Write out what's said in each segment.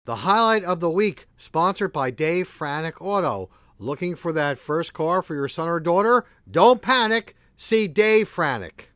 The highlight of the week, sponsored by Dave Franick Auto. Looking for that first car for your son or daughter? Don't panic. See Dave Franick.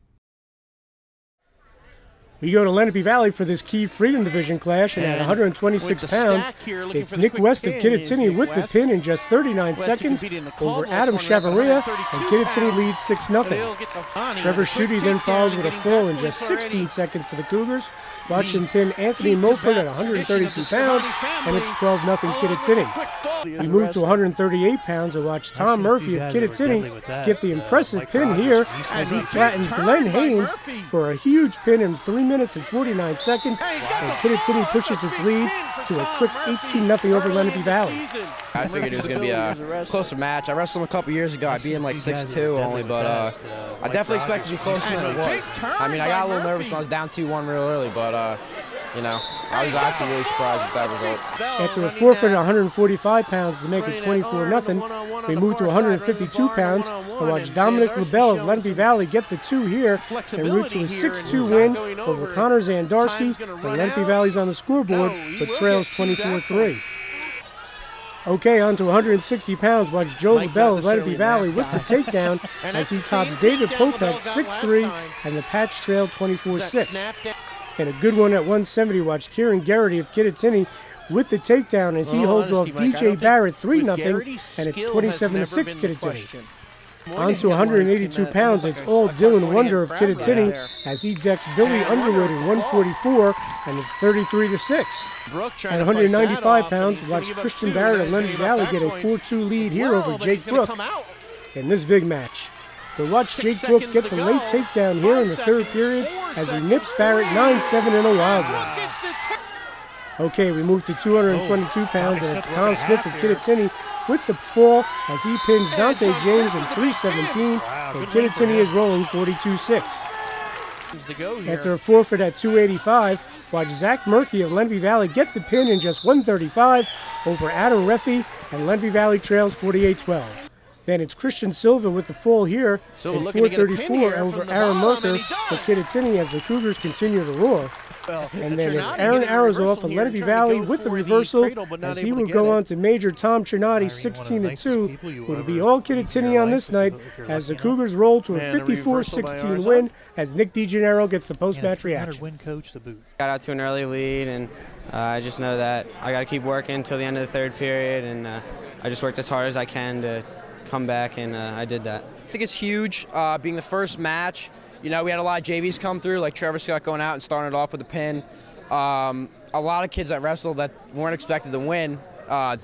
We go to Lenape Valley for this key Freedom Division clash, and at 126 pounds, it's Nick West of Kittatinny with the pin in just 39 seconds over Adam Chavaria, and Kittatinny leads 6-0. Trevor Schutte then follows with a fall in just 16 seconds for the Cougars. Watch him pin Anthony Mulford at 132 pounds, and it's 12-0 Kittatinny. We move to 138 pounds and watch Tom Murphy of Kittatinny get the impressive pin here as he flattens Glenn Haynes for a huge pin in 3 minutes and 49 seconds, and Kittatinny pushes its lead to a quick 18-0 over Lenape Valley. I figured it was going to be a closer match. I wrestled him a couple years ago. I beat him like 6'2" only, but I definitely expected to be closer than it was. I mean, I got a little nervous when I was down 2-1 real early, but you know, I was actually really surprised with that result. After a forfeit at 145 pounds to make it 24-0, we move to 152 pounds and watch Dominic LaBelle of Lenape Valley get the 2 here and route to a 6-2 win over Connor Zandarski, and Lenape Valley's on the scoreboard but trails 24-3. Okay, on to 160 pounds. Watch Joe LaBelle of Lenape Valley with the takedown as he tops David Popek 6-3, and the Pats trail 24-6. And a good one at 170. Watch Kieran Garrity of Kittatinny with the takedown as he holds off DJ Barrett 3-0, and it's 27-6 Kittatinny. On to 182 pounds, it's all Dylan Wonder of Kittatinny as he decks Billy Underwood in 144, and it's 33-6. At 195 pounds, watch Christian Barrett of Lenape Valley get a 4-2 lead here over Jake Brook in this big match. But watch Jake Brook get the late takedown here in the third period as he nips Barrett 9-7 in a wild one. Okay, we move to 222 pounds, and it's Tom Smith of Kittatinny with the fall as he pins Dante James in 3-17, and Kittatinny is rolling 42-6. After a forfeit at 285, watch Zach Murphy of Lenape Valley get the pin in just 135 over Adam Reffi, and Lenape Valley trails 48-12. Then it's Christian Silva with the fall here at 434 over Aaron Merker for Kittatinny as the Cougars continue to roar. And then it's Aaron Arazoff of Lenape Valley with the reversal as he will go on to Major Tom Trinati 16-2. Will be all Kittatinny on this night as the Cougars roll to a 54-16 win as Nick DeGennaro gets the post-match reaction. Got out to an early lead, and I just know that I got to keep working until the end of the third period, and I just worked as hard as I can to come back, and I did that. I think it's huge being the first match. You know, we had a lot of JVs come through, like Trevor Scott going out and starting it off with a pin. A lot of kids that wrestled that weren't expected to win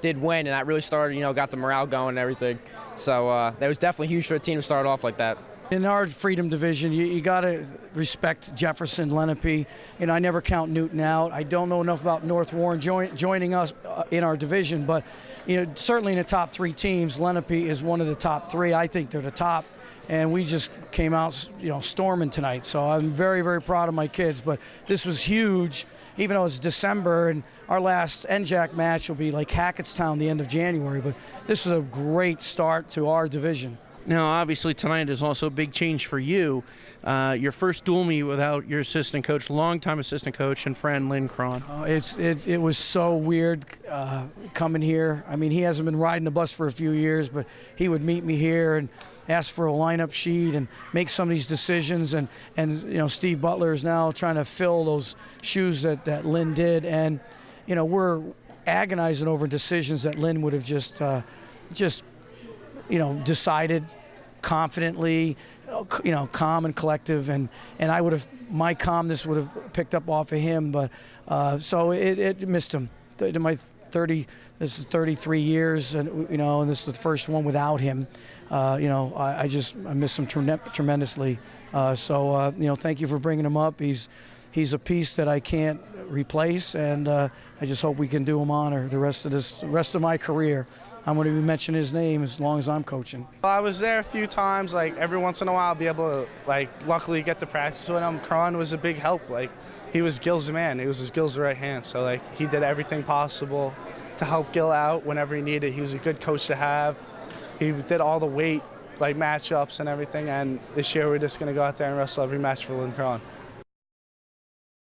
did win, and that really started, you know, got the morale going and everything. So that was definitely huge for a team to start off like that. In our Freedom Division, you got to respect Jefferson, Lenape. You know, I never count Newton out. I don't know enough about North Warren joining us in our division, but you know, certainly in the top 3 teams, Lenape is one of the top 3. I think they're the top, and we just came out, you know, storming tonight. So I'm very, very proud of my kids. But this was huge, even though it's December, and our last NJAC match will be like Hackettstown the end of January. But this is a great start to our division. Now, obviously, tonight is also a big change for you. Your first dual meet without your assistant coach, longtime assistant coach and friend, Lynn Cron. It was so weird coming here. I mean, he hasn't been riding the bus for a few years, but he would meet me here and ask for a lineup sheet and make some of these decisions. And you know, Steve Butler is now trying to fill those shoes that Lynn did. And, you know, we're agonizing over decisions that Lynn would have just you know, decided confidently, you know, calm and collective, and I would have, my calmness would have picked up off of him, but so it missed him. This is 33 years, and you know, and this is the first one without him. You know, I miss him tremendously. So you know, thank you for bringing him up. He's a piece that I can't replace, and I just hope we can do him honor the rest of my career. I'm going to be mentioning his name as long as I'm coaching. I was there a few times. Like every once in a while, I'll be able to, like, luckily get to practice with him. Cron was a big help. Like, he was Gil's man. He was Gil's right hand. So like, he did everything possible to help Gil out whenever he needed. He was a good coach to have. He did all the weight, like, matchups and everything. And this year, we're just going to go out there and wrestle every match for Lynn Cron.